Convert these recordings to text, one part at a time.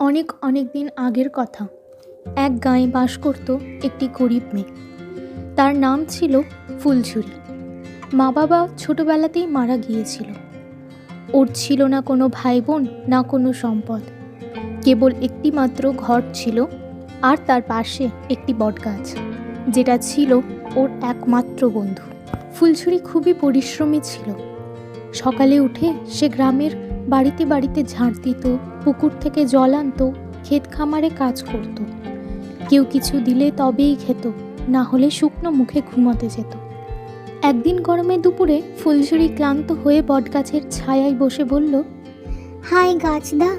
অনেক অনেক দিন আগের কথা। এক গাঁয়ে বাস করত একটি গরিব মেয়ে। তার নাম ছিল ফুলঝুরি। মা বাবা ছোটবেলাতেই মারা গিয়েছিল। ওর ছিল না কোনো ভাই বোন, না কোনো সম্পদ। কেবল একটি মাত্র ঘর ছিল, আর তার পাশে একটি বটগাছ, যেটা ছিল ওর একমাত্র বন্ধু। ফুলঝুরি খুবই পরিশ্রমী ছিল। সকালে উঠে সে গ্রামের বাড়িতে বাড়িতে ঝাড় দিত, পুকুর থেকে জল আনত, ক্ষেত খামারে কাজ করত। কেউ কিছু দিলে তবেই খেত, না হলে শুকনো মুখে ঘুমাতে যেত। একদিন গরমে দুপুরে ফুলঝুরি ক্লান্ত হয়ে বটগাছের ছায়ায় বসে বলল, হাই গাছদা,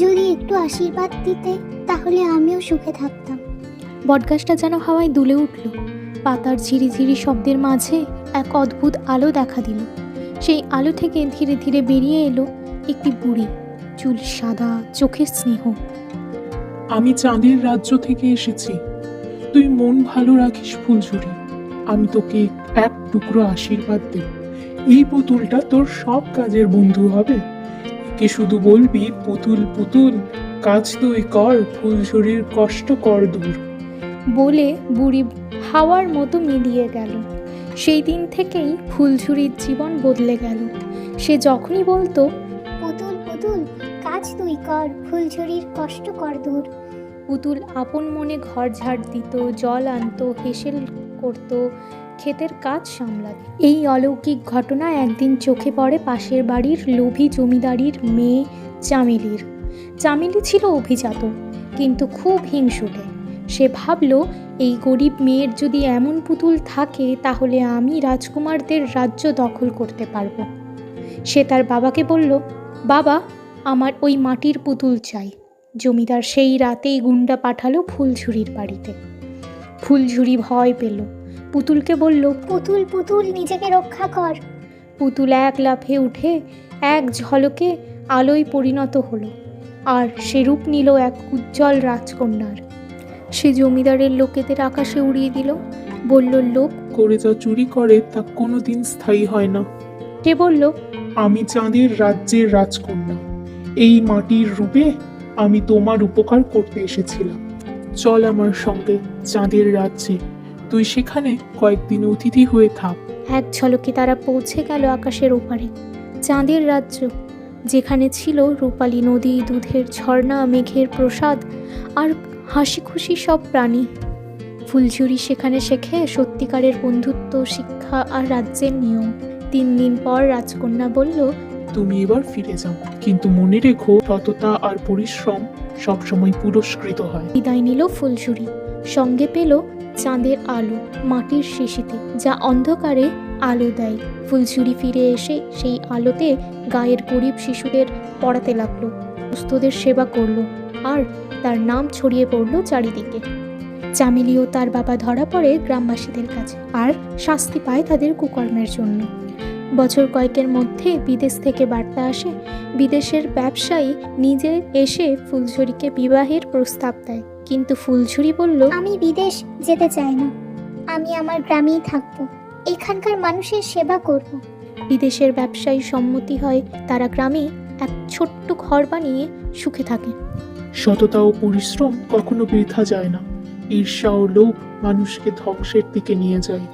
যদি একটু আশীর্বাদ দিতে তাহলে আমিও সুখে থাকতাম। বটগাছটা যেন হাওয়ায় দুলে উঠল। পাতার ঝিরিঝিরি শব্দের মাঝে এক অদ্ভুত আলো দেখা দিল। সেই আলো থেকে ধীরে ধীরে বেরিয়ে এলো একটি বুড়ি, চুল সাদা, চোখের স্নেহ। আমি চাঁদের রাজ্য থেকে এসেছি। তুই মন ভালো রাখিস ফুলঝুরি। আমি তোকে এক টুকরো আশীর্বাদ দেব। এই পুতুলটা তোর সব কাজের বন্ধু হবে। একে শুধু বলবি, পুতুল পুতুল কাজ তুই কর, ফুলঝুরির কষ্ট কর দূর। বলে বুড়ি হাওয়ার মতো মিলিয়ে গেল। সেই দিন থেকেই ফুলঝুরির জীবন বদলে গেল। সে যখনই বলতো, পুতুল পুতুল কাজ তুই কর, ফুলঝুরির কষ্ট কর দূর, পুতুল আপন মনে ঘর ঝাড় দিত, জল আনতো, হেসেল করত, ক্ষেতের কাজ সামলাত। এই অলৌকিক ঘটনা একদিন চোখে পড়ে পাশের বাড়ির লোভী জমিদারির মেয়ে চামেলির। চামেলি ছিল অভিজাত, কিন্তু খুব হিংসুটে। সে ভাবল, এই গরিব মেয়ের যদি এমন পুতুল থাকে তাহলে আমি রাজকুমারদের রাজ্য দখল করতে পারবো। সে তার বাবাকে বলল, বাবা, আমার ওই মাটির পুতুল চাই। জমিদার সেই রাতেই গুন্ডা পাঠালো ফুলঝুরির বাড়িতে। ফুলঝুরি ভয় পেল, পুতুলকে বলল, পুতুল পুতুল নিজেকে রক্ষা কর। পুতুল এক লাফে উঠে এক ঝলকে আলোয় পরিণত হলো, আর সে রূপ নিল এক উজ্জ্বল রাজকন্যার। সে জমিদারের লোকেদের আকাশে উড়িয়ে দিল, বলল, লোভ করে যা চুরি করে তা কোনোদিন স্থায়ী হয় না। সে বলল, আমি চাঁদের রাজ্যের রাজকন্যা। এই মাটির রূপে আমি তোমার উপকার করতে এসেছিলাম। চল আমার সঙ্গে চাঁদের রাজ্যে। তুই সেখানে কয়েকদিন অতিথি হয়ে থাক। এক ঝলকে তারা পৌঁছে গেল আকাশের ওপারে, চাঁদের রাজ্য, যেখানে ছিল রূপালী নদী, দুধের ঝর্ণা, মেঘের প্রসাদ আর হাসি খুশি সব প্রাণী। ফুলঝুরি সেখানে শেখে সত্যিকারের বন্ধুত্ব, শিক্ষা আর রাজ্যের নিয়ম। 3 দিন পর রাজকন্যা বলল, তুমি এবার ফিরে যাও, কিন্তু মনে রেখো, সততা আর পরিশ্রম সবসময় পুরস্কৃত হয়। বিদায় নিল ফুলঝুরি। সঙ্গে পেল চাঁদের আলো, মাটির শিশিতে, যা অন্ধকারে আলো দেয়। ফুলঝুরি ফিরে এসে সেই আলোতে গায়ের গরিব শিশুদের পড়াতে লাগলো, দুস্থদের সেবা করলো, আর তার নাম ছড়িয়ে পড়লো চারিদিকে। চামেলিও তার বাবা ধরা পড়ে গ্রামবাসীদের কাছে, আর শাস্তি পায় তাদের কুকর্মের জন্য। বছর কয়েকের মধ্যে বিদেশ থেকে বার্তা আসে। বিদেশের ব্যবসায়ী নিজে এসে ফুলঝুরিকে বিবাহের প্রস্তাব দেয়, কিন্তু ফুলঝুরি বলল, আমি বিদেশ যেতে চাই না, আমি আমার গ্রামেই থাকবো, এখানকার মানুষের সেবা করব। বিদেশের ব্যবসায়ী সম্মতি হয়। তারা গ্রামে এক ছোট্ট ঘর বানিয়ে সুখে থাকে। সততা ও পরিশ্রম কখনো বৃথা যায় না। ঈর্ষা ও লোভ মানুষকে ধ্বংসের দিকে নিয়ে যায়।